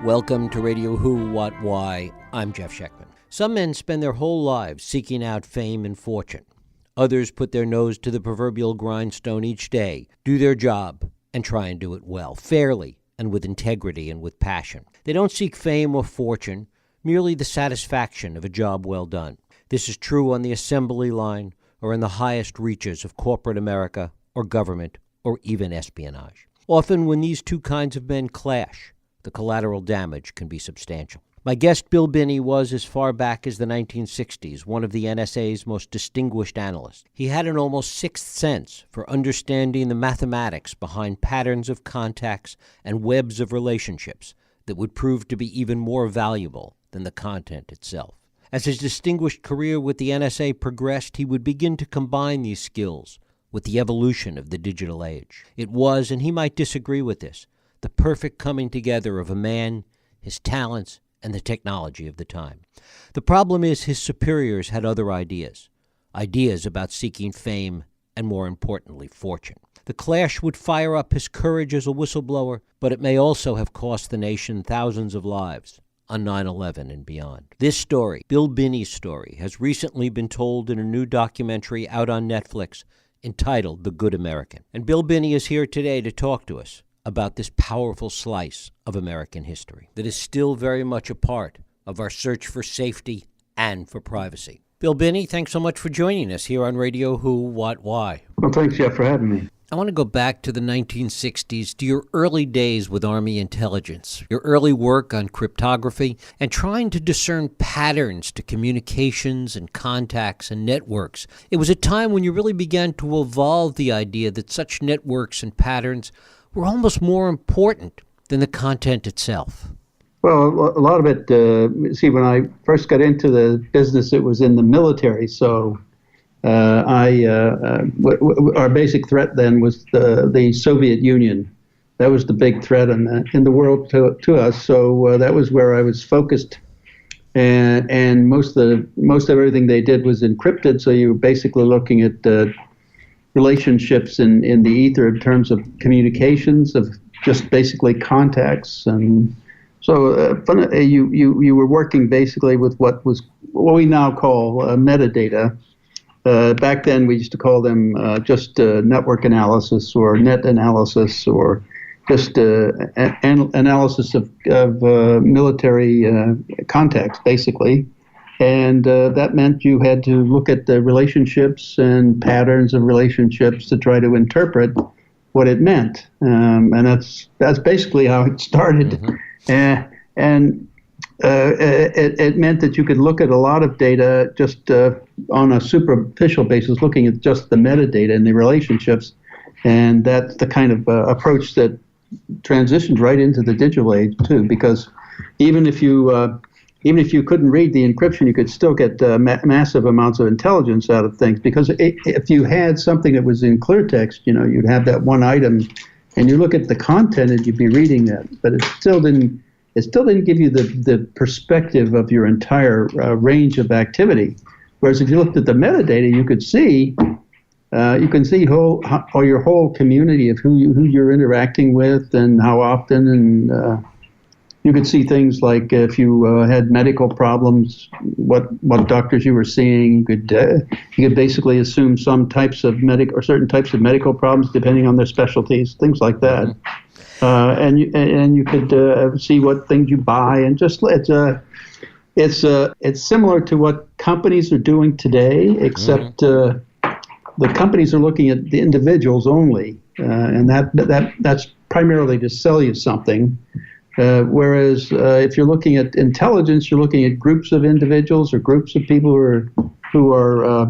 Welcome to Radio Who, What, Why. I'm Jeff Schechtman. Some men spend their whole lives seeking out fame and fortune. Others put their nose to the proverbial grindstone each day, do their job, and try and do it well, fairly, and with integrity and with passion. They don't seek fame or fortune, merely the satisfaction of a job well done. This is true on the assembly line or in the highest reaches of corporate America or government or even espionage. Often when these two kinds of men clash, the collateral damage can be substantial. My guest, Bill Binney, was, as far back as the 1960s, one of the NSA's most distinguished analysts. He had an almost sixth sense for understanding the mathematics behind patterns of contacts and webs of relationships that would prove to be even more valuable than the content itself. As his distinguished career with the NSA progressed, he would begin to combine these skills with the evolution of the digital age. It was, and he might disagree with this, the perfect coming together of a man, his talents, and the technology of the time. The problem is his superiors had other ideas about seeking fame and, more importantly, fortune. The clash would fire up his courage as a whistleblower, but it may also have cost the nation thousands of lives on 9/11 and beyond. This story, Bill Binney's story, has recently been told in a new documentary out on Netflix entitled The Good American. And Bill Binney is here today to talk to us about this powerful slice of American history that is still very much a part of our search for safety and for privacy. Bill Binney, thanks so much for joining us here on Radio Who, What, Why. Well, thanks, Jeff, for having me. I want to go back to the 1960s, to your early days with Army intelligence, your early work on cryptography, and trying to discern patterns to communications and contacts and networks. It was a time when you really began to evolve the idea that such networks and patterns were almost more important than the content itself. Well, a lot of it, when I first got into the business, it was in the military. So our basic threat then was the Soviet Union. That was the big threat in the world to us. So that was where I was focused. And most of everything they did was encrypted. So you were basically looking at relationships in the ether in terms of communications, of just basically contacts. And so you were working basically with what we now call metadata. Back then we used to call them just network analysis or net analysis or just analysis of military contacts, basically. And that meant you had to look at the relationships and patterns of relationships to try to interpret what it meant. And that's basically how it started. Mm-hmm. It meant that you could look at a lot of data just on a superficial basis, looking at just the metadata and the relationships. And that's the kind of approach that transitioned right into the digital age, too, because even if you couldn't read the encryption, you could still get massive amounts of intelligence out of things. Because if you had something that was in clear text, you'd have that one item, and you look at the content and you'd be reading that. But it still didn't give you the perspective of your entire range of activity. Whereas if you looked at the metadata, you can see your whole community of who you're interacting with and how often, and you could see things like if you had medical problems, what doctors you were seeing. You could basically assume some types of certain types of medical problems depending on their specialties, things like that. And you could see what things you buy, and just it's similar to what companies are doing today, except the companies are looking at the individuals only, and that's primarily to sell you something. Whereas if you're looking at intelligence, you're looking at groups of individuals or groups of people who are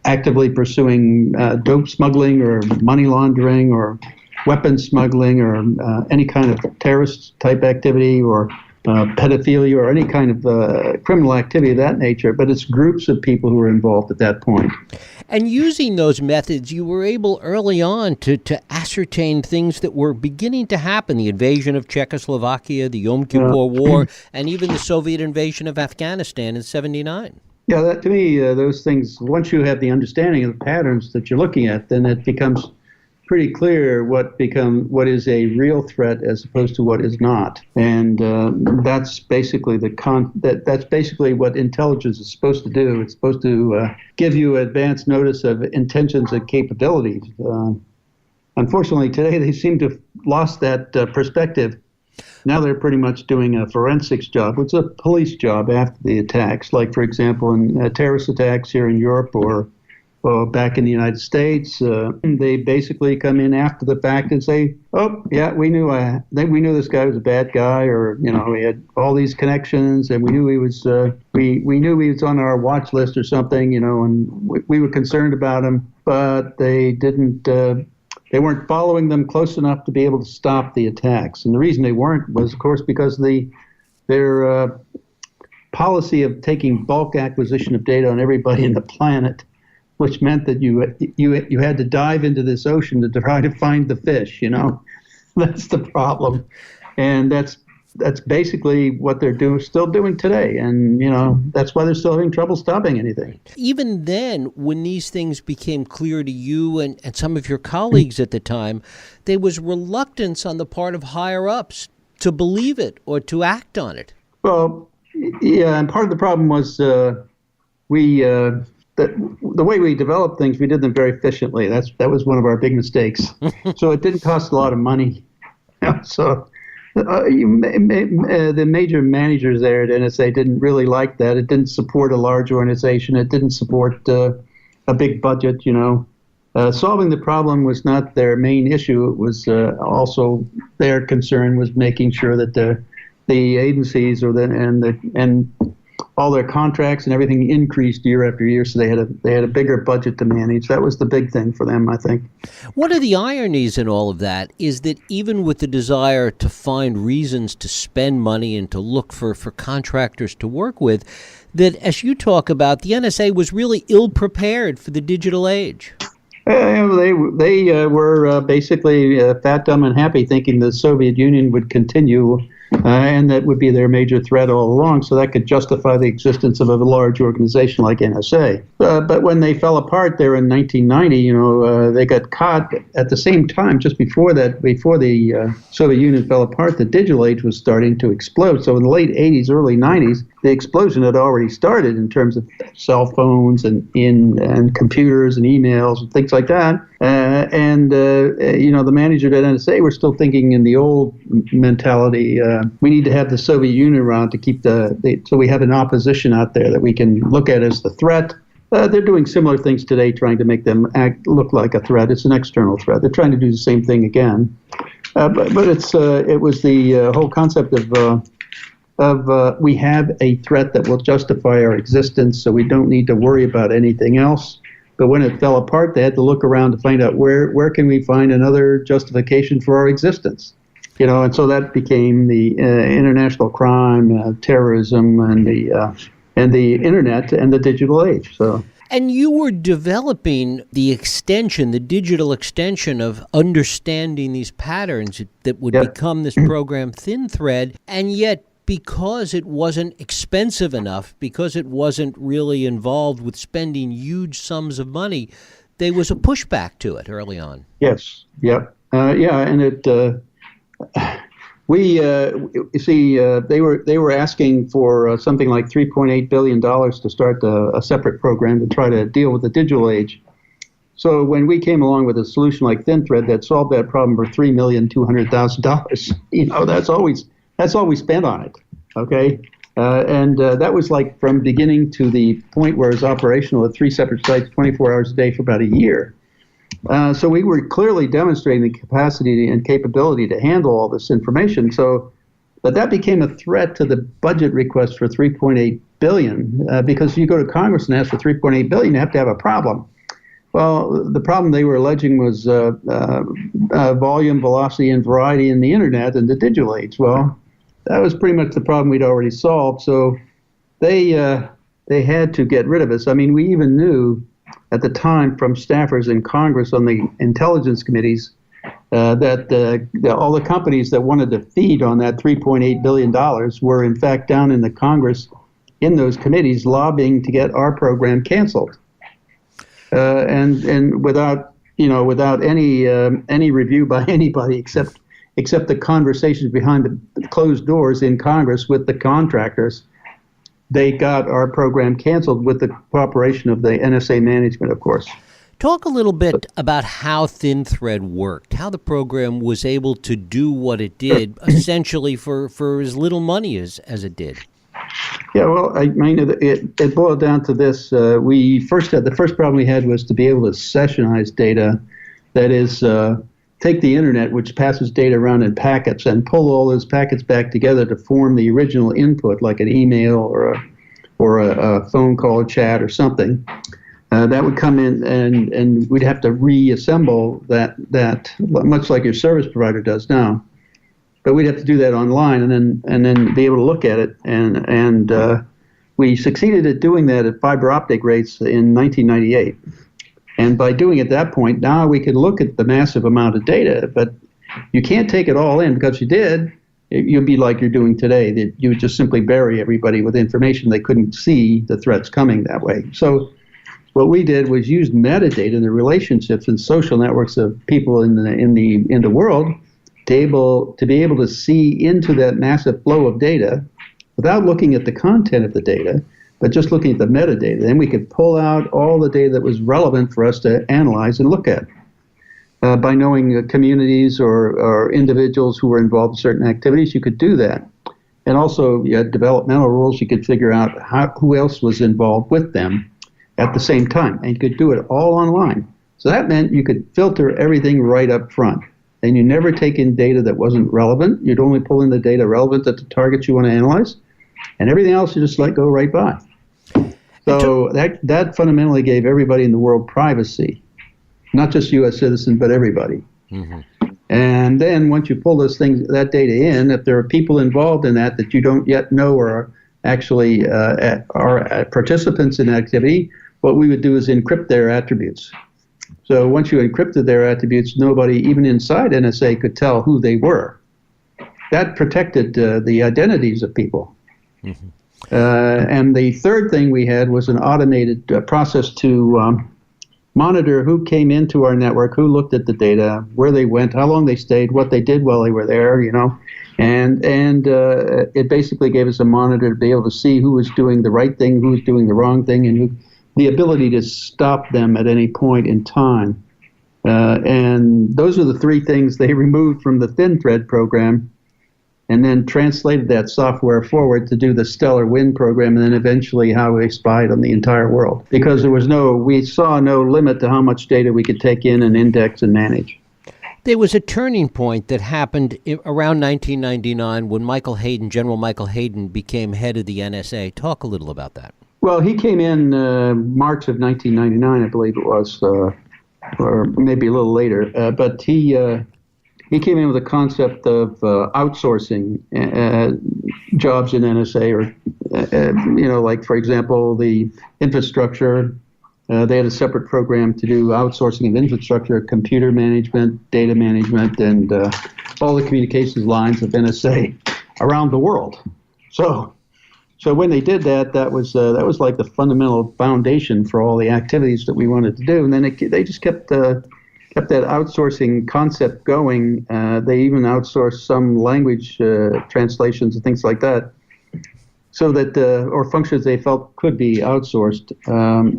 actively pursuing dope smuggling or money laundering or weapons smuggling or any kind of terrorist type activity or pedophilia or any kind of criminal activity of that nature. But it's groups of people who are involved at that point. And using those methods, you were able early on to ascertain things that were beginning to happen, the invasion of Czechoslovakia, the Yom Kippur War, and even the Soviet invasion of Afghanistan in '79. Yeah, that, to me, those things, once you have the understanding of the patterns that you're looking at, then it becomes pretty clear what is a real threat as opposed to what is not, and that's basically that's basically what intelligence is supposed to do. It's supposed to give you advance notice of intentions and capabilities. Unfortunately, today they seem to have lost that perspective. Now they're pretty much doing a forensics job, which is a police job after the attacks. Like, for example, in terrorist attacks here in Europe or back in the United States, they basically come in after the fact and say, "Oh, yeah, we knew this guy was a bad guy, or he had all these connections, and we knew he was we knew he was on our watch list or something, and we were concerned about him, but they didn't." They weren't following them close enough to be able to stop the attacks. And the reason they weren't was, of course, because their policy of taking bulk acquisition of data on everybody in the planet, which meant that you had to dive into this ocean to try to find the fish. That's the problem, and that's basically what they're still doing today, and that's why they're still having trouble stopping anything. Even then, when these things became clear to you and some of your colleagues at the time, there was reluctance on the part of higher ups to believe it or to act on it. Well, yeah, and part of the problem was the way we developed things, we did them very efficiently. That was one of our big mistakes. So it didn't cost a lot of money. So the major managers there at NSA didn't really like that. It didn't support a large organization. It didn't support a big budget. Solving the problem was not their main issue. It was also their concern was making sure that the agencies and all their contracts and everything increased year after year, so they had a bigger budget to manage. That was the big thing for them, I think. One of the ironies in all of that is that even with the desire to find reasons to spend money and to look for contractors to work with, that, as you talk about, the NSA was really ill-prepared for the digital age. They were basically fat, dumb, and happy, thinking the Soviet Union would continue, and that would be their major threat all along, so that could justify the existence of a large organization like NSA. But when they fell apart there in 1990, they got caught at the same time, just before the Soviet Union fell apart, the digital age was starting to explode. So in the late 80s, early 90s, the explosion had already started in terms of cell phones and computers and emails and things like that. The managers at NSA were still thinking in the old mentality. We need to have the Soviet Union around to keep so we have an opposition out there that we can look at as the threat. They're doing similar things today, trying to make them look like a threat. It's an external threat. They're trying to do the same thing again. But it was the whole concept of we have a threat that will justify our existence, so we don't need to worry about anything else. But when it fell apart, they had to look around to find out where can we find another justification for our existence. And so that became the international crime, terrorism, and the internet and the digital age. So. And you were developing the digital extension of understanding these patterns that would become this program Thinthread, and yet, because it wasn't expensive enough, because it wasn't really involved with spending huge sums of money, there was a pushback to it early on. Yes. Yep. And it. They were asking for something like $3.8 billion to start a separate program to try to deal with the digital age. So when we came along with a solution like Thinthread that solved that problem for $3,200,000, that's all we spent on it. Okay. And that was like from beginning to the point where it was operational at 3 separate sites, 24 hours a day for about a year. So we were clearly demonstrating the capacity and capability to handle all this information. But that became a threat to the budget request for $3.8 billion, because you go to Congress and ask for $3.8 billion, you have to have a problem. Well, the problem they were alleging was volume, velocity, and variety in the internet and the digital age. Well, that was pretty much the problem we'd already solved. So they had to get rid of us. I mean, we even knew at the time from staffers in Congress on the intelligence committees that all the companies that wanted to feed on that $3.8 billion were in fact down in the Congress in those committees lobbying to get our program canceled. And without without any review by anybody except the conversations behind the closed doors in Congress with the contractors. They got our program canceled with the cooperation of the NSA management, of course. Talk a little bit about how Thinthread worked, how the program was able to do what it did, essentially for as little money as it did. Yeah, well, I mean, it boiled down to this. The first problem we had was to be able to sessionize data. That is, take the internet, which passes data around in packets, and pull all those packets back together to form the original input, like an email or a phone call, chat, or something. That would come in, and we'd have to reassemble that much like your service provider does now. But we'd have to do that online, and then be able to look at it. And we succeeded at doing that at fiber optic rates in 1998. And by doing it at that point, now we could look at the massive amount of data. But you can't take it all in, because if you did, you'd be like you're doing today. That you would just simply bury everybody with information. They couldn't see the threats coming that way. So what we did was use metadata and the relationships and social networks of people in the world to be able to see into that massive flow of data without looking at the content of the data, but just looking at the metadata. Then we could pull out all the data that was relevant for us to analyze and look at. By knowing communities or individuals who were involved in certain activities, you could do that. And also, you had developmental rules. You could figure out who else was involved with them at the same time, and you could do it all online. So that meant you could filter everything right up front, and you never take in data that wasn't relevant. You'd only pull in the data relevant at the targets you want to analyze, and everything else you just let go right by. So that fundamentally gave everybody in the world privacy, not just U.S. citizens, but everybody. Mm-hmm. And then once you pull that data in, if there are people involved in that you don't yet know are actually are participants in activity, what we would do is encrypt their attributes. So once you encrypted their attributes, nobody, even inside NSA, could tell who they were. That protected the identities of people. Mm-hmm. And the third thing we had was an automated process to monitor who came into our network, who looked at the data, where they went, how long they stayed, what they did while they were there, And it basically gave us a monitor to be able to see who was doing the right thing, who was doing the wrong thing, and the ability to stop them at any point in time. And those are the three things they removed from the Thinthread program, and then translated that software forward to do the Stellar Wind program, and then eventually how we spied on the entire world. Because we saw no limit to how much data we could take in and index and manage. There was a turning point that happened around 1999 when General Michael Hayden, became head of the NSA. Talk a little about that. Well, he came in March of 1999, I believe it was, or maybe a little later. But he came in with a concept of outsourcing jobs in NSA, or like, for example, the infrastructure. They had a separate program to do outsourcing of infrastructure, computer management, data management, and all the communications lines of NSA around the world. So when they did that, that was like the fundamental foundation for all the activities that we wanted to do. And then they just kept that outsourcing concept going. They even outsourced some language translations and things like that, so that or functions they felt could be outsourced,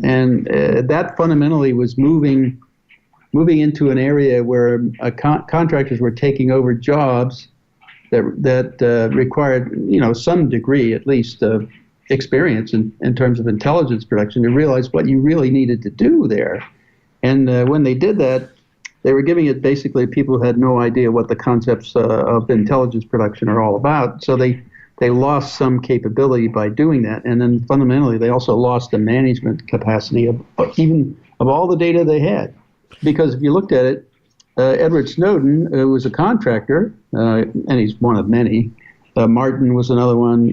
and that fundamentally was moving into an area where contractors were taking over jobs that required some degree at least of experience in terms of intelligence production to realize what you really needed to do there. And when they did that, they were giving it basically people who had no idea what the concepts of intelligence production are all about. So they lost some capability by doing that. And then fundamentally, they also lost the management capacity of all the data they had. Because if you looked at it, Edward Snowden was a contractor, and he's one of many. Martin was another one.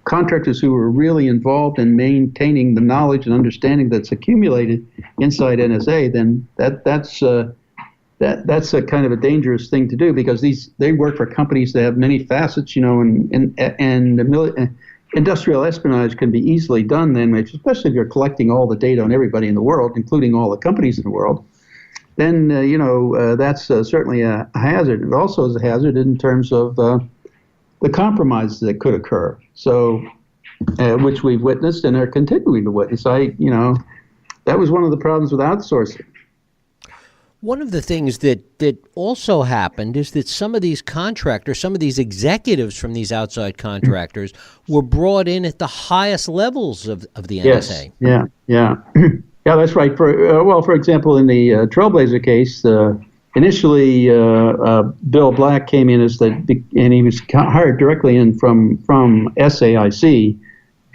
Contractors who were really involved in maintaining the knowledge and understanding that's accumulated inside NSA. Then that's a kind of a dangerous thing to do, because they work for companies that have many facets, and industrial espionage can be easily done then, especially if you're collecting all the data on everybody in the world, including all the companies in the world. then that's certainly a hazard. It also is a hazard in terms of the compromises that could occur. So, which we've witnessed and are continuing to witness. That was one of the problems with outsourcing. One of the things that also happened is that some of these contractors, some of these executives from these outside contractors were brought in at the highest levels of the NSA. Yes. Yeah. Yeah, that's right. For example, in the Trailblazer case, initially Bill Black came in and he was hired directly in from SAIC,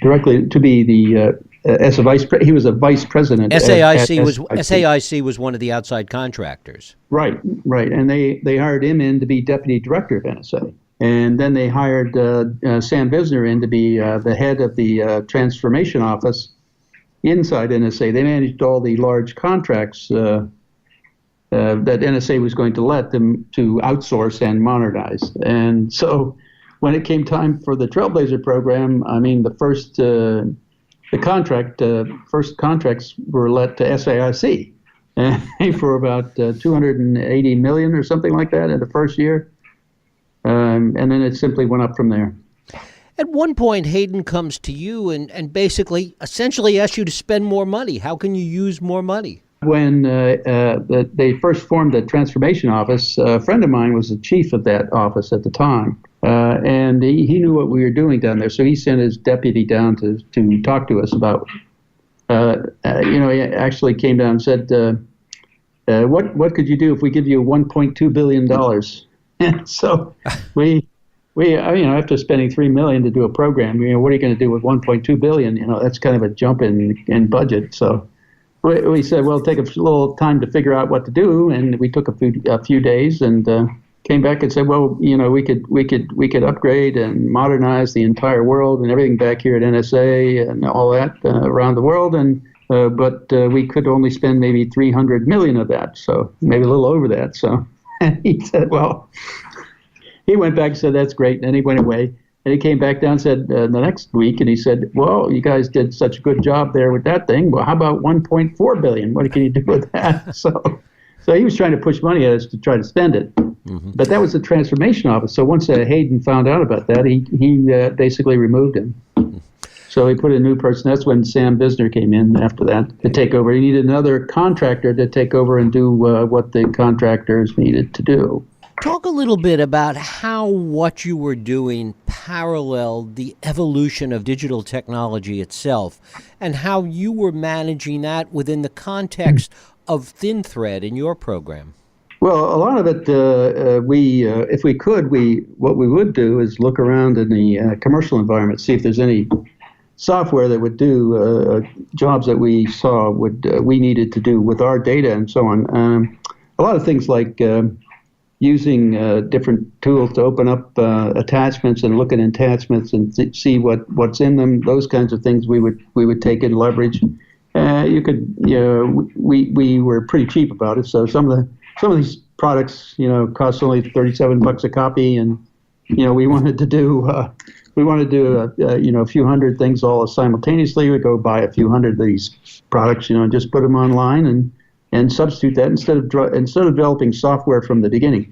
directly to be the as a he was a vice president. SAIC was one of the outside contractors. Right, and they hired him in to be deputy director of NSA, and then they hired Sam Visner in to be the head of the transformation office inside NSA. They managed all the large contracts that NSA was going to let them to outsource and modernize. And so when it came time for the Trailblazer program, I mean, the first contracts were let to SAIC for about $280 million or something like that in the first year. And then it simply went up from there. At one point, Hayden comes to you and essentially asks you to spend more money. How can you use more money? When they first formed the transformation office, a friend of mine was the chief of that office at the time. And he knew what we were doing down there. So he sent his deputy down to talk to us about, he actually came down and said, what could you do if we give you $1.2 billion? And so we after spending $3 million to do a program, what are you going to do with $1.2 billion? That's kind of a jump in budget. So we said, well, take a little time to figure out what to do, and we took a few days and came back and said, well, we could upgrade and modernize the entire world and everything back here at NSA and all that around the world, but we could only spend maybe $300 million of that, so maybe a little over that. So and he said, well. He went back and said, that's great. And then he went away. And he came back down and said the next week, and he said, well, you guys did such a good job there with that thing. Well, how about $1.4 billion? What can you do with that? So he was trying to push money at us to try to spend it. Mm-hmm. But that was the transformation office. So once Hayden found out about that, he basically removed him. Mm-hmm. So he put a new person. That's when Sam Visner came in after that to take over. He needed another contractor to take over and do what the contractors needed to do. Talk a little bit about how what you were doing paralleled the evolution of digital technology itself and how you were managing that within the context of Thinthread in your program. Well, a lot of it, if we could, what we would do is look around in the commercial environment, see if there's any software that would do jobs that we saw we needed to do with our data and so on. A lot of things like using different tools to open up attachments and look at attachments and see what's in them. Those kinds of things we would take and leverage. We were pretty cheap about it. So some of these products cost only $37 a copy, and we wanted to do a few hundred things all simultaneously. We'd go buy a few hundred of these products, just put them online and substitute that instead of developing software from the beginning.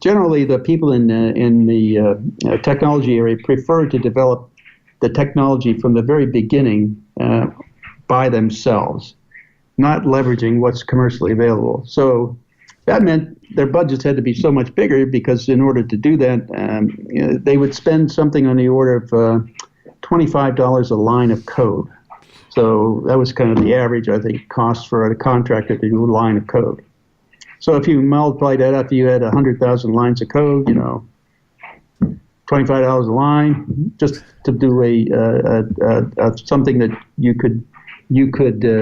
Generally, the people in the technology area prefer to develop the technology from the very beginning by themselves, not leveraging what's commercially available. So that meant their budgets had to be so much bigger because in order to do that, they would spend something on the order of $25 a line of code. So that was kind of the average, I think, cost for a contractor to do a line of code. So if you multiply that up, you had 100,000 lines of code, $25 a line, just to do something that you could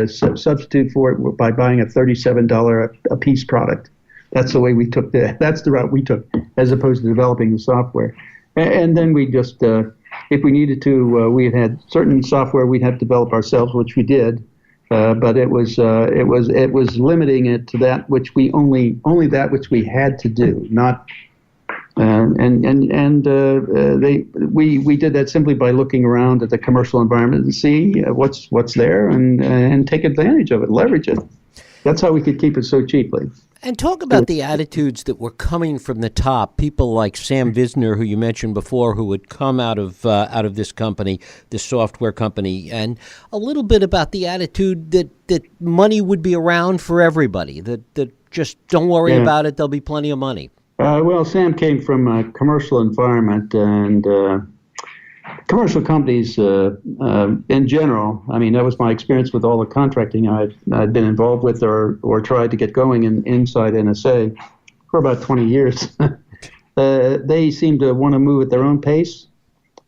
substitute for it by buying a $37 a piece product. That's the way we took that's the route we took, as opposed to developing the software. And then we just, if we needed to, we had certain software we'd have to develop ourselves, which we did. But it was limiting it to that which we only that which we had to do, not. We did that simply by looking around at the commercial environment and see what's there and take advantage of it, leverage it. That's how we could keep it so cheaply. And talk about the attitudes that were coming from the top. People like Sam Visner, who you mentioned before, who would come out of this company, this software company, and a little bit about the attitude that money would be around for everybody. That just don't worry about it. There'll be plenty of money. Well, Sam came from a commercial environment, and commercial companies in general. I mean, that was my experience with all the contracting I'd been involved with or tried to get going inside NSA for about 20 years. They seemed to want to move at their own pace.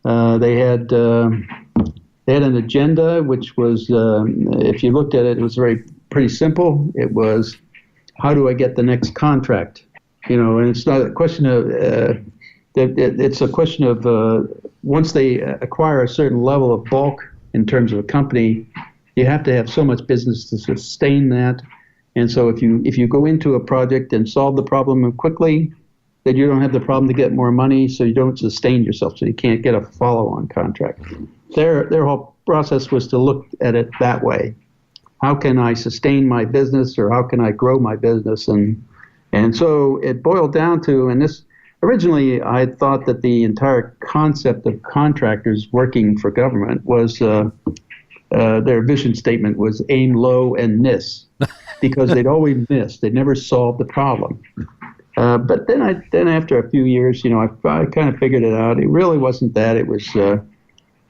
They had an agenda, which was, if you looked at it, it was pretty simple. It was, how do I get the next contract? And it's not a question of. It's a question of once they acquire a certain level of bulk in terms of a company, you have to have so much business to sustain that. And so if you go into a project and solve the problem quickly, then you don't have the problem to get more money, so you don't sustain yourself, so you can't get a follow-on contract. Their whole process was to look at it that way. How can I sustain my business, or how can I grow my business? And so it boiled down to, and this. Originally, I thought that the entire concept of contractors working for government was their vision statement was aim low and miss, because they'd always miss. They'd never solve the problem. But then after a few years, I kind of figured it out. It really wasn't that. It was the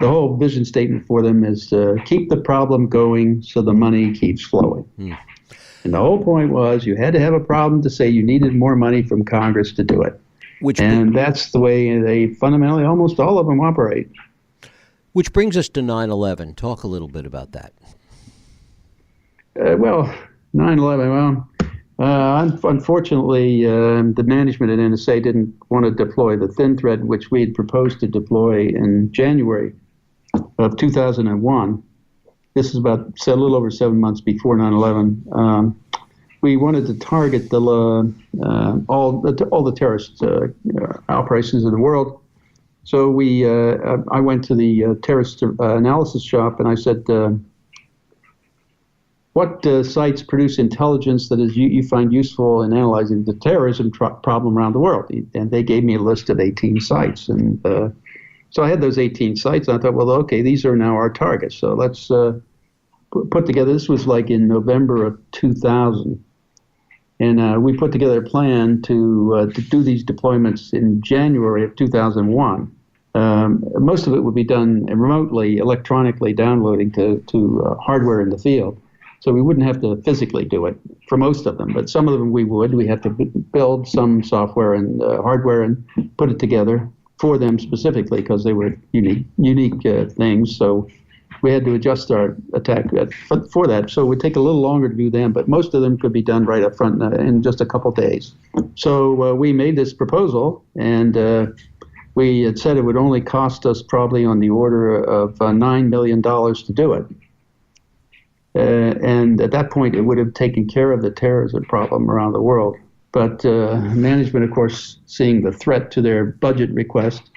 whole vision statement for them is keep the problem going so the money keeps flowing. And the whole point was you had to have a problem to say you needed more money from Congress to do it. And that's the way they fundamentally, almost all of them, operate. Which brings us to 9/11. Talk a little bit about that. Well, 9/11, unfortunately, the management at NSA didn't want to deploy the Thinthread, which we had proposed to deploy in January of 2001. This is about a little over 7 months before 9/11. We wanted to target all the terrorist operations in the world. So I went to the terrorist analysis shop and I said, what sites produce intelligence that is you find useful in analyzing the terrorism problem around the world? And they gave me a list of 18 sites. And so I had those 18 sites. And I thought, well, okay, these are now our targets. So let's put together, this was like in November of 2000. And we put together a plan to do these deployments in January of 2001. Most of it would be done remotely, electronically downloading to hardware in the field. So we wouldn't have to physically do it for most of them, but some of them we would. We had to build some software and hardware and put it together for them specifically because they were unique things. So we had to adjust our attack for that. So it would take a little longer to do them, but most of them could be done right up front in just a couple days. So we made this proposal, and we had said it would only cost us probably on the order of $9 million to do it. And at that point, it would have taken care of the terrorism problem around the world. But management, of course, seeing the threat to their budget request,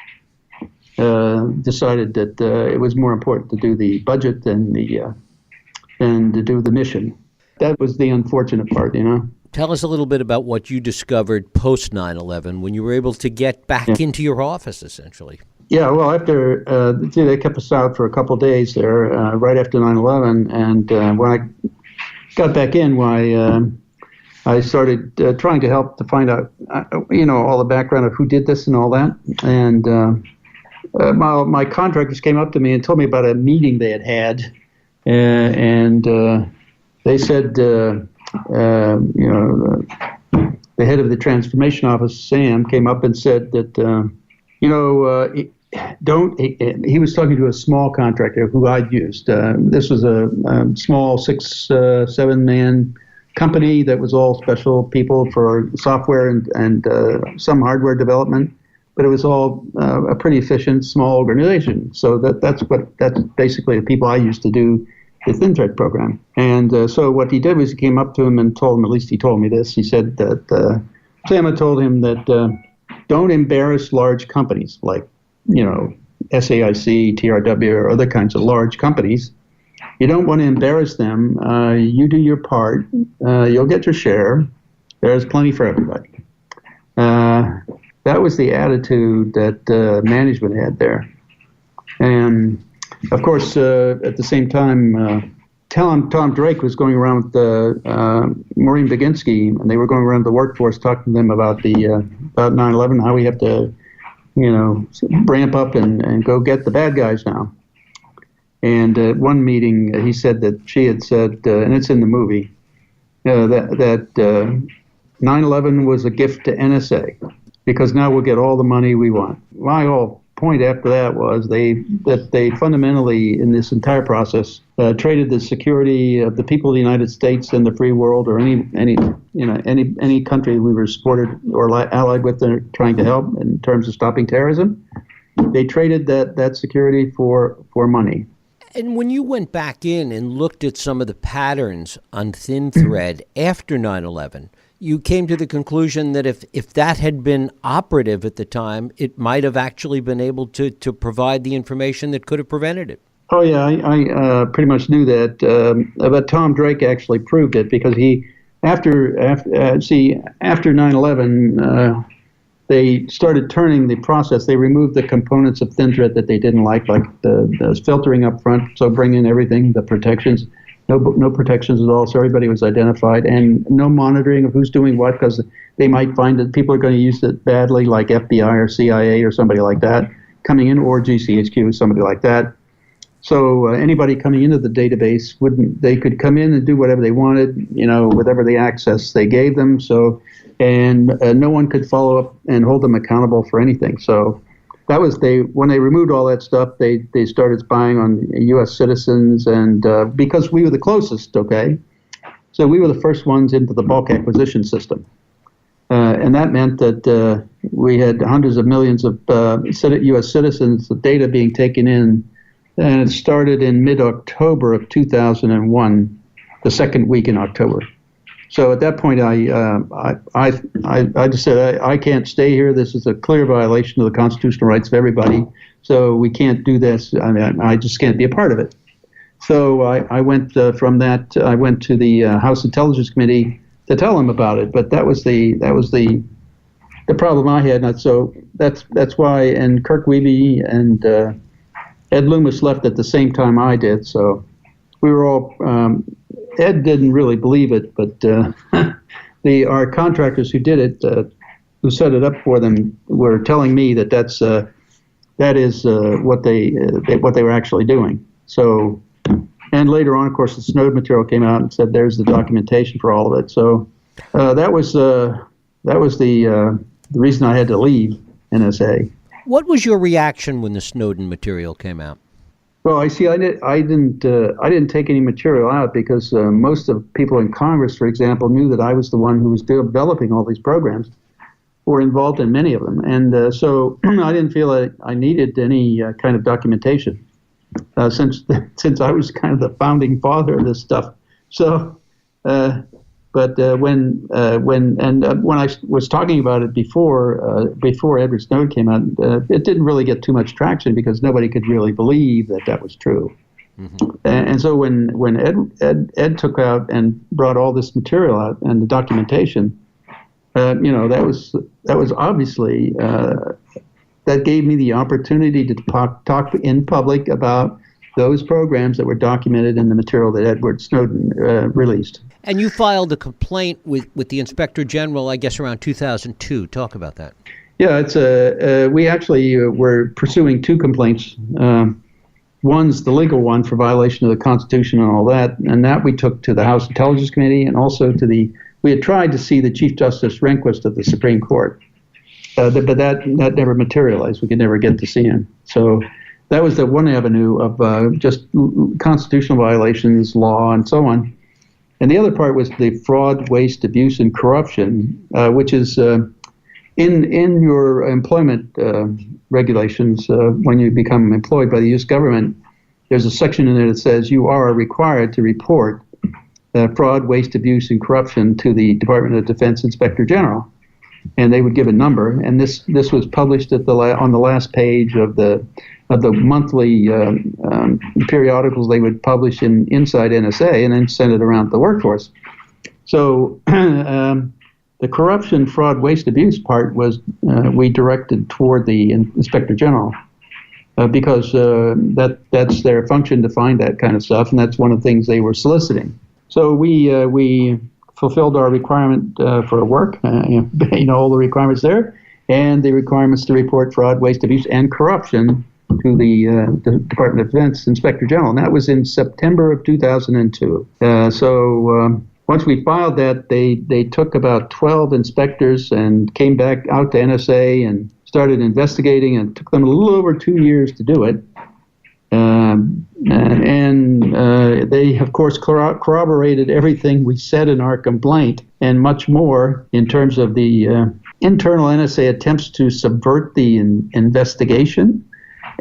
decided that it was more important to do the budget than to do the mission. That was the unfortunate part, Tell us a little bit about what you discovered post 9/11 when you were able to get back into your office, essentially. Yeah, well, after they kept us out for a couple of days there, right after 9/11, and when I got back in, I started trying to help to find out, all the background of who did this and all that, and my contractors came up to me and told me about a meeting they had, and they said, the head of the transformation office, Sam, came up and said that, he was talking to a small contractor who I'd used. This was a small 6-7-man company that was all special people for software and some hardware development, but it was all a pretty efficient small organization. So that's basically the people I used to do the Thinthread program. And so what he did was he came up to him and told him, at least he told me this, he said that Sam had told him that don't embarrass large companies like, SAIC, TRW, or other kinds of large companies. You don't want to embarrass them. You do your part. You'll get your share. There's plenty for everybody. That was the attitude that management had there. And, of course, at the same time, Tom Drake was going around with Maureen Baginski, and they were going around the workforce talking to them about 9/11, how we have to, ramp up and go get the bad guys now. And at one meeting, he said that she had said, and it's in the movie, that 9/11 was a gift to NSA because now we'll get all the money we want. My whole point after that was that they fundamentally, in this entire process, traded the security of the people of the United States and the free world, or any country we were supported or allied with, trying to help in terms of stopping terrorism. They traded that security for money. And when you went back in and looked at some of the patterns on Thinthread after 9/11, you came to the conclusion that if that had been operative at the time, it might have actually been able to provide the information that could have prevented it. Oh, yeah, I pretty much knew that. But Tom Drake actually proved it because after 9/11, they started turning the process. They removed the components of Thinthread that they didn't like the filtering up front, so bring in everything, the protections. No protections at all, so everybody was identified, and no monitoring of who's doing what, because they might find that people are going to use it badly, like FBI or CIA or somebody like that coming in, or GCHQ, somebody like that. So anybody coming into the database they could come in and do whatever they wanted, whatever the access they gave them. So, and no one could follow up and hold them accountable for anything. So that was when they removed all that stuff, they started spying on U.S. citizens, and because we were the closest, okay, so we were the first ones into the bulk acquisition system, and that meant that we had hundreds of millions of U.S. citizens, the data being taken in, and it started in mid-October of 2001, the second week in October. So at that point, I just said, I can't stay here. This is a clear violation of the constitutional rights of everybody. So we can't do this. I just can't be a part of it. So I went from that. I went to the House Intelligence Committee to tell them about it. But that was the problem I had. And so that's why. And Kirk Wiebe and Ed Loomis left at the same time I did. So we were all. Ed didn't really believe it, but our contractors who did it, who set it up for them, were telling me that that is what they were actually doing. So, and later on, of course, the Snowden material came out and said there's the documentation for all of it. So that was the reason I had to leave NSA. What was your reaction when the Snowden material came out? Well, I didn't take any material out because most of people in Congress, for example, knew that I was the one who was developing all these programs, or involved in many of them, and so I didn't feel like I needed any kind of documentation since I was kind of the founding father of this stuff. So, but when I was talking about it before Edward Snowden came out, it didn't really get too much traction because nobody could really believe that was true. Mm-hmm. And so when Ed took out and brought all this material out and the documentation, that was obviously that gave me the opportunity to talk in public about those programs that were documented in the material that Edward Snowden released. And you filed a complaint with the Inspector General, I guess, around 2002. Talk about that. Yeah, it's we actually were pursuing two complaints. One's the legal one for violation of the Constitution and all that, and that we took to the House Intelligence Committee and also we had tried to see the Chief Justice Rehnquist of the Supreme Court, but that never materialized. We could never get to see him. So that was the one avenue of just constitutional violations, law, and so on. And the other part was the fraud, waste, abuse, and corruption, which is in your employment regulations. When you become employed by the U.S. government, there's a section in there that says you are required to report fraud, waste, abuse, and corruption to the Department of Defense Inspector General. and they would give a number, and this was published on the last page of the monthly periodicals they would publish inside NSA, and then send it around to the workforce. So the corruption, fraud, waste, abuse part was we directed toward the Inspector General. Because that's their function to find that kind of stuff, and that's one of the things they were soliciting. So we fulfilled our requirement for work, all the requirements there, and the requirements to report fraud, waste, abuse, and corruption to the Department of Defense Inspector General, and that was in September of 2002. Once we filed that, they took about 12 inspectors and came back out to NSA and started investigating, and it took them a little over 2 years to do it. They, of course, corroborated everything we said in our complaint and much more in terms of the internal NSA attempts to subvert the investigation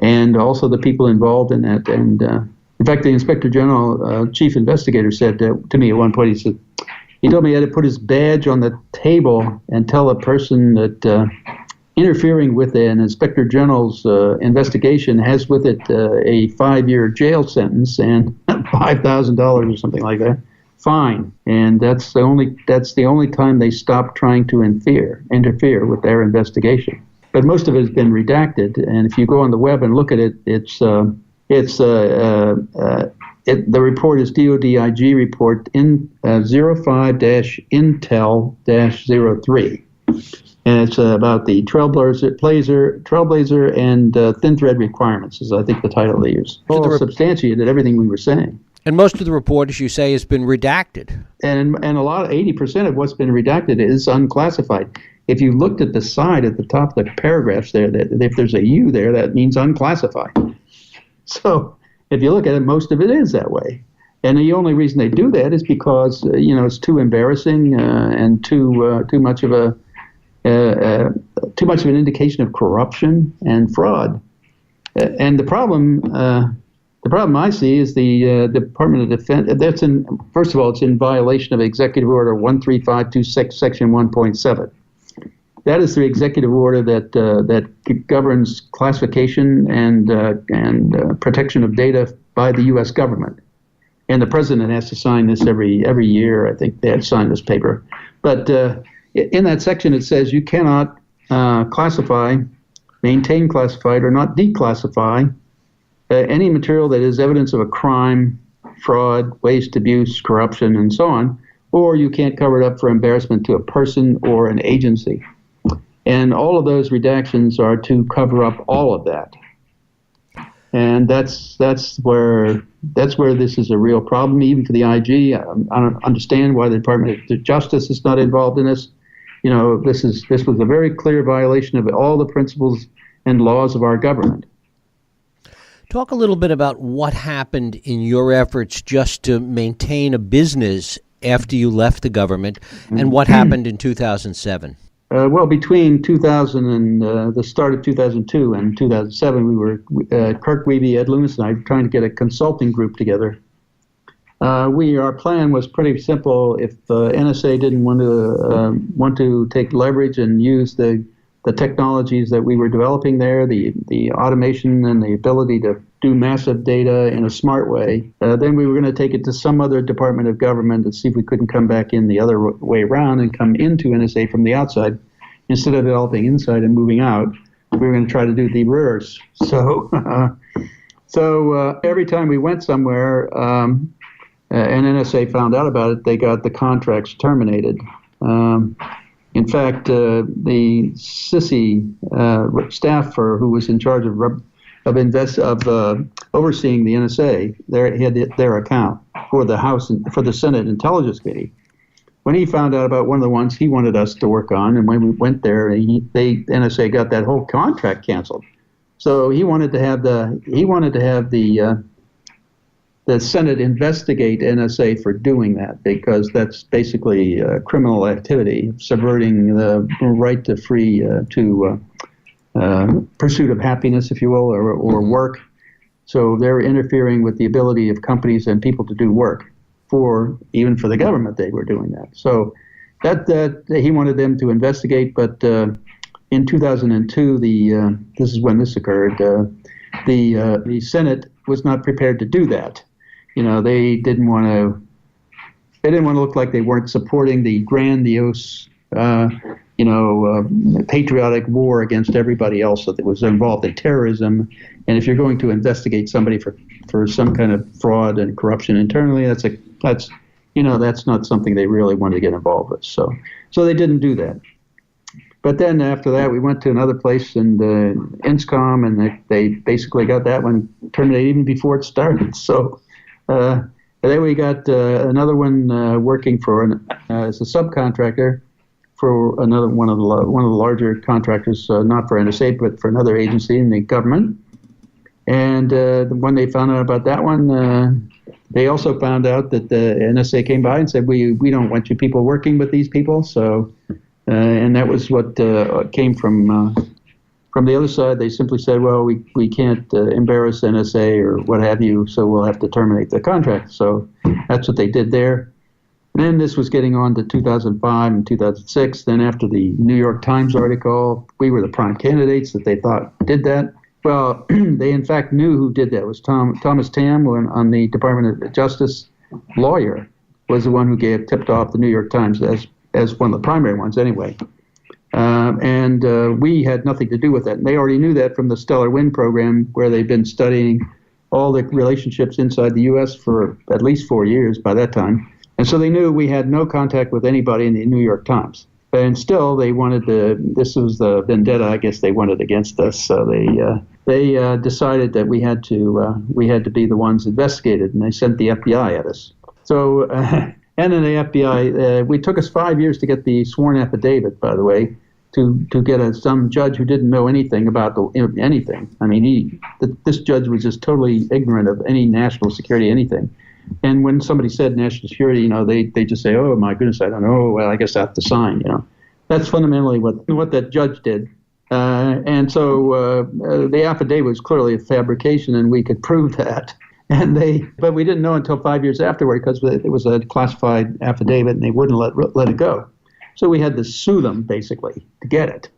and also the people involved in that. And in fact, the Inspector General, Chief Investigator, said to me at one point, he told me he had to put his badge on the table and tell a person that interfering with an Inspector General's investigation has with it a 5-year jail sentence and $5,000 or something like that fine. And that's the only time they stopped trying to interfere with their investigation. But most of it has been redacted, and if you go on the web and look at it, the report is DODIG report in 05-Intel-03. And it's about the Trailblazer and Thinthread requirements, is I think the title they use. All substantiated everything we were saying. And most of the report, as you say, has been redacted. And a lot, 80% of what's been redacted is unclassified. If you looked at the side at the top of the paragraphs there, that if there's a U there, that means unclassified. So if you look at it, most of it is that way. And the only reason they do that is because it's too embarrassing and too much of an indication of corruption and fraud. And the problem I see is the Department of Defense. First of all, it's in violation of Executive Order 13526, Section 1.7. That is the executive order that governs classification and protection of data by the U.S. government. And the president has to sign this every year. I think they have to sign this paper. But in that section, it says you cannot classify, maintain classified, or not declassify any material that is evidence of a crime, fraud, waste, abuse, corruption, and so on, or you can't cover it up for embarrassment to a person or an agency. And all of those redactions are to cover up all of that. And that's where this is a real problem, even for the IG. I don't understand why the Department of Justice is not involved in this. This was a very clear violation of all the principles and laws of our government. Talk a little bit about what happened in your efforts just to maintain a business after you left the government, and what happened in 2007. Well, between 2000 and the start of 2002 and 2007, we were, Kirk Wiebe, Ed Loomis, and I, trying to get a consulting group together. Our plan was pretty simple. If NSA didn't want to take leverage and use the technologies that we were developing there, the automation and the ability to do massive data in a smart way, then we were going to take it to some other department of government and see if we couldn't come back in the other way around and come into NSA from the outside. Instead of developing inside and moving out, we were going to try to do the reverse. So every time we went somewhere and NSA found out about it, they got the contracts terminated. In fact, the CISI staffer who was in charge of overseeing the NSA, he had their account for the House and for the Senate Intelligence Committee. When he found out about one of the ones he wanted us to work on, and when we went there, NSA got that whole contract canceled. So he wanted to have the Senate investigate NSA for doing that, because that's basically criminal activity, subverting the right to free pursuit of happiness, if you will, or work. So they're interfering with the ability of companies and people to do work. Even for the government, they were doing that. So that he wanted them to investigate, but in 2002, this is when this occurred. The Senate was not prepared to do that. They didn't want to. They didn't want to look like they weren't supporting the grandiose, patriotic war against everybody else that was involved in terrorism. And if you're going to investigate somebody for some kind of fraud and corruption internally, that's not something they really wanted to get involved with. So they didn't do that. But then after that, we went to another place in INSCOM, and they basically got that one terminated even before it started. So then we got another one working as a subcontractor for another one of the larger contractors, not for NSA, but for another agency in the government. And when they found out about that one, they also found out that the NSA came by and said, we don't want you people working with these people. So, and that was what came from the other side. They simply said, well, we can't embarrass NSA or what have you, so we'll have to terminate the contract. So that's what they did there. And then this was getting on to 2005 and 2006. Then after the New York Times article, we were the prime candidates that they thought did that. Well, they in fact knew who did that. It was Thomas Tam, on the Department of Justice lawyer, was the one who tipped off the New York Times as one of the primary ones anyway. And we had nothing to do with that. And they already knew that from the Stellar Wind program, where they've been studying all the relationships inside the U.S. for at least 4 years by that time. And so they knew we had no contact with anybody in the New York Times. And still, they wanted this was the vendetta, I guess, they wanted against us. So they decided that we had to be the ones investigated, and they sent the FBI at us. So, and then the FBI, we took us 5 years to get the sworn affidavit, by the way, to get some judge who didn't know anything about anything. I mean, this judge was just totally ignorant of any national security, anything. And when somebody said national security, they just say, "Oh my goodness, I don't know. Well, I guess I have to sign." That's fundamentally what that judge did. And so the affidavit was clearly a fabrication, and we could prove that. But we didn't know until 5 years afterward, because it was a classified affidavit, and they wouldn't let it go. So we had to sue them basically to get it.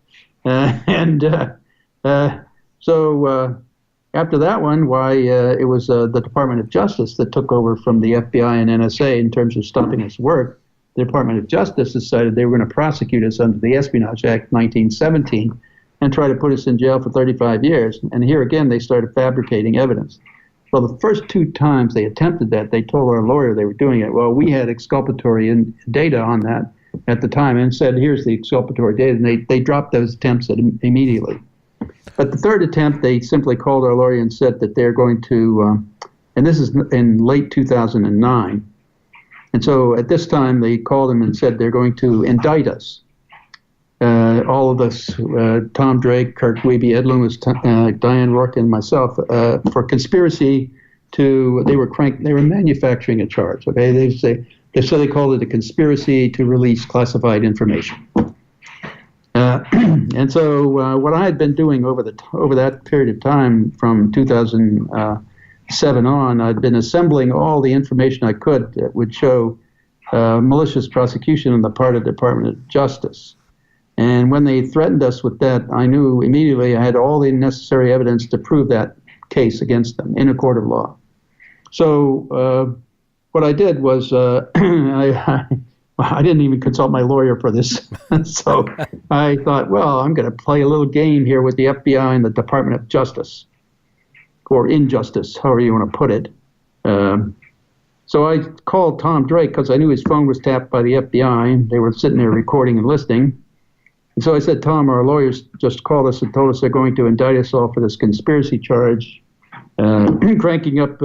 So after that one, it was the Department of Justice that took over from the FBI and NSA in terms of stopping us work. The Department of Justice decided they were going to prosecute us under the Espionage Act 1917 and try to put us in jail for 35 years. And here again, they started fabricating evidence. Well, the first two times they attempted that, they told our lawyer they were doing it. Well, we had exculpatory data on that at the time and said, here's the exculpatory data. And they dropped those attempts immediately. But the third attempt, they simply called our lawyer and said that they're going to, and this is in late 2009. And so at this time, they called him and said they're going to indict us. All of us, Tom Drake, Kirk Wiebe, Ed Loomis, Diane Rourke, and myself, for conspiracy they were manufacturing a charge. Okay, they called it a conspiracy to release classified information. And so what I had been doing over that period of time from 2007 on, I'd been assembling all the information I could that would show malicious prosecution on the part of the Department of Justice. And when they threatened us with that, I knew immediately I had all the necessary evidence to prove that case against them in a court of law. So what I did was I didn't even consult my lawyer for this. So I thought, well, I'm going to play a little game here with the FBI and the Department of Justice, or injustice, however you want to put it. So I called Tom Drake because I knew his phone was tapped by the FBI. They were sitting there recording and listening. And so I said, Tom, our lawyers just called us and told us they're going to indict us all for this conspiracy charge, cranking up,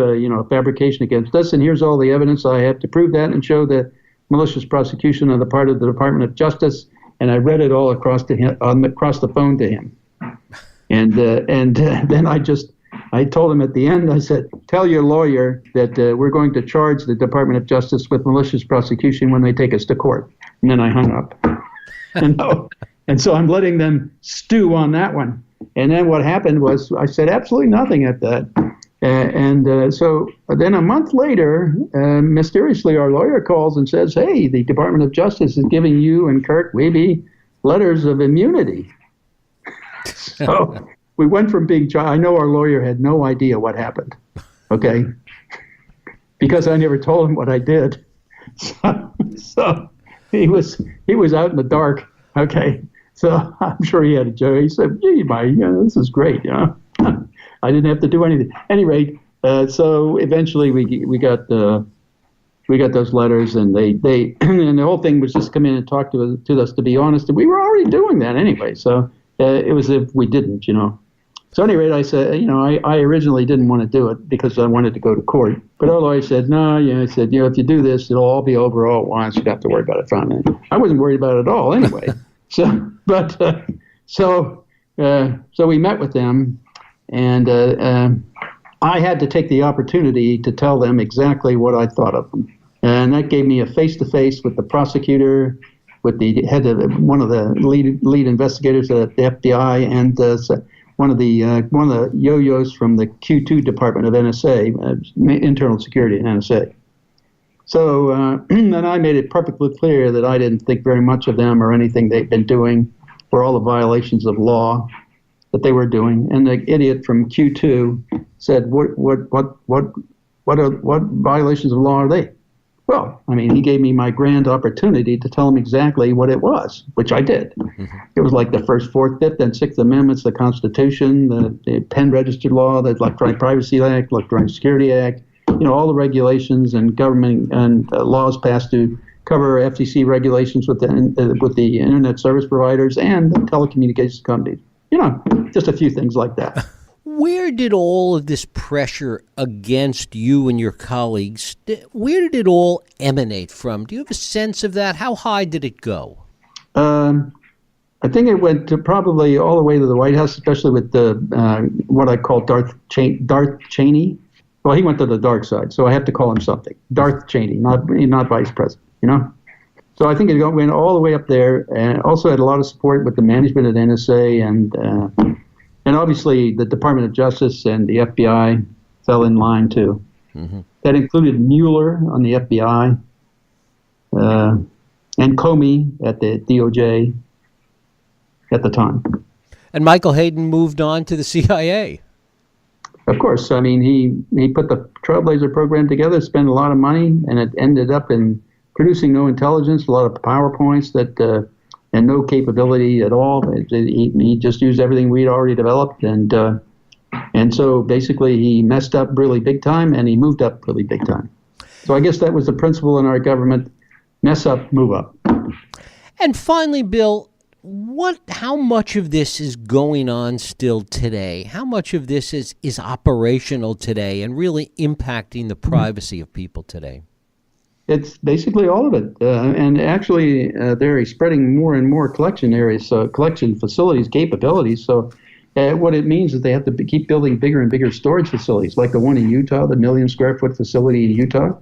fabrication against us. And here's all the evidence I have to prove that and show that malicious prosecution on the part of the Department of Justice. And I read it all across the phone to him. And then I told him at the end, I said, tell your lawyer that we're going to charge the Department of Justice with malicious prosecution when they take us to court. And then I hung up. And so I'm letting them stew on that one. And then what happened was I said absolutely nothing at that. So then a month later, mysteriously, our lawyer calls and says, hey, the Department of Justice is giving you and Kirk Wiebe letters of immunity. So we went from being, I know our lawyer had no idea what happened, okay, because I never told him what I did. So he was out in the dark, okay. So I'm sure he had a joke. He said, gee, this is great, I didn't have to do anything. At any rate, so eventually we got those letters, and they and the whole thing was just come in and talk to us. To be honest, and we were already doing that anyway. So it was if we didn't, So at any rate, I said, I originally didn't want to do it because I wanted to go to court. But our lawyer said, no, I said, if you do this, it'll all be over all at once. You don't have to worry about it finally. I wasn't worried about it at all anyway. So we met with them. And I had to take the opportunity to tell them exactly what I thought of them. And that gave me a face-to-face with the prosecutor, with the head of one of the lead investigators at the FBI, and one of the yo-yos from the Q2 department of NSA, internal security in NSA. So and I made it perfectly clear that I didn't think very much of them or anything they'd been doing, or all the violations of law that they were doing. And the idiot from Q2 said, what violations of law are they? Well, he gave me my grand opportunity to tell him exactly what it was, which I did. Mm-hmm. It was like the First, Fourth, Fifth, and Sixth Amendments, the Constitution, the Penn Registered Law, the Electronic Privacy Act, Electronic Security Act, all the regulations and government and laws passed to cover FCC regulations with the internet service providers and the telecommunications companies. Just a few things like that. Where did all of this pressure against you and your colleagues, where did it all emanate from? Do you have a sense of that? How high did it go? I think it went to probably all the way to the White House, especially with the what I call Darth Cheney. Well, he went to the dark side, so I have to call him something. Darth Cheney, not vice president, So I think it went all the way up there, and also had a lot of support with the management at NSA, and obviously the Department of Justice and the FBI fell in line too. Mm-hmm. That included Mueller on the FBI, and Comey at the DOJ at the time. And Michael Hayden moved on to the CIA. Of course, he put the Trailblazer program together, spent a lot of money, and it ended up in producing no intelligence, a lot of PowerPoints and no capability at all. He just used everything we'd already developed, and so basically he messed up really big time, and he moved up really big time. So I guess that was the principle in our government: mess up, move up. And finally, Bill, how much of this is going on still today? How much of this is operational today and really impacting the privacy of people today? It's basically all of it. And actually, they're spreading more and more collection areas, collection facilities, capabilities. So what it means is they have to keep building bigger and bigger storage facilities, like the one in Utah, the 1 million square foot facility in Utah.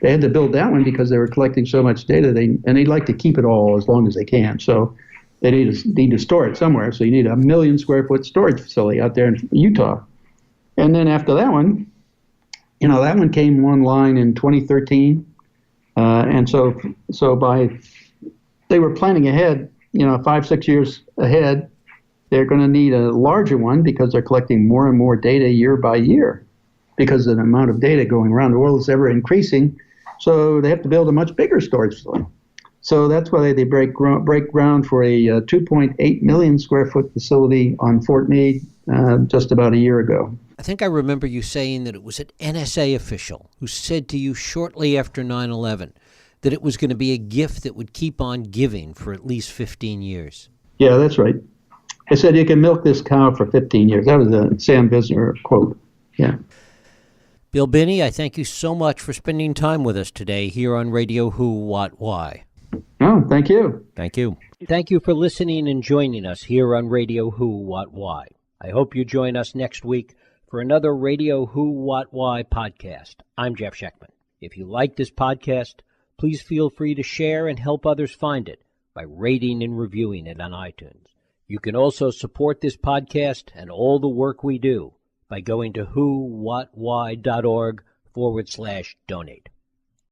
They had to build that one because they were collecting so much data, and they'd like to keep it all as long as they can. So they need to store it somewhere. So you need a 1 million square foot storage facility out there in Utah. And then after that one, that one came online in 2013. And so they were planning ahead, 5-6 years ahead. They're going to need a larger one because they're collecting more and more data year by year, because the amount of data going around the world is ever increasing. So they have to build a much bigger storage facility. So that's why they break ground for a 2.8 million square foot facility on Fort Meade just about a year ago. I think I remember you saying that it was an NSA official who said to you shortly after 9/11 that it was going to be a gift that would keep on giving for at least 15 years. Yeah, that's right. I said you can milk this cow for 15 years. That was a Sam Visner quote. Yeah. Bill Binney, I thank you so much for spending time with us today here on Radio Who, What, Why. Oh, thank you. Thank you. Thank you for listening and joining us here on Radio Who, What, Why. I hope you join us next week for another Radio Who, What, Why podcast. I'm Jeff Sheckman. If you like this podcast, please feel free to share and help others find it by rating and reviewing it on iTunes. You can also support this podcast and all the work we do by going to whowhatwhy.org/donate.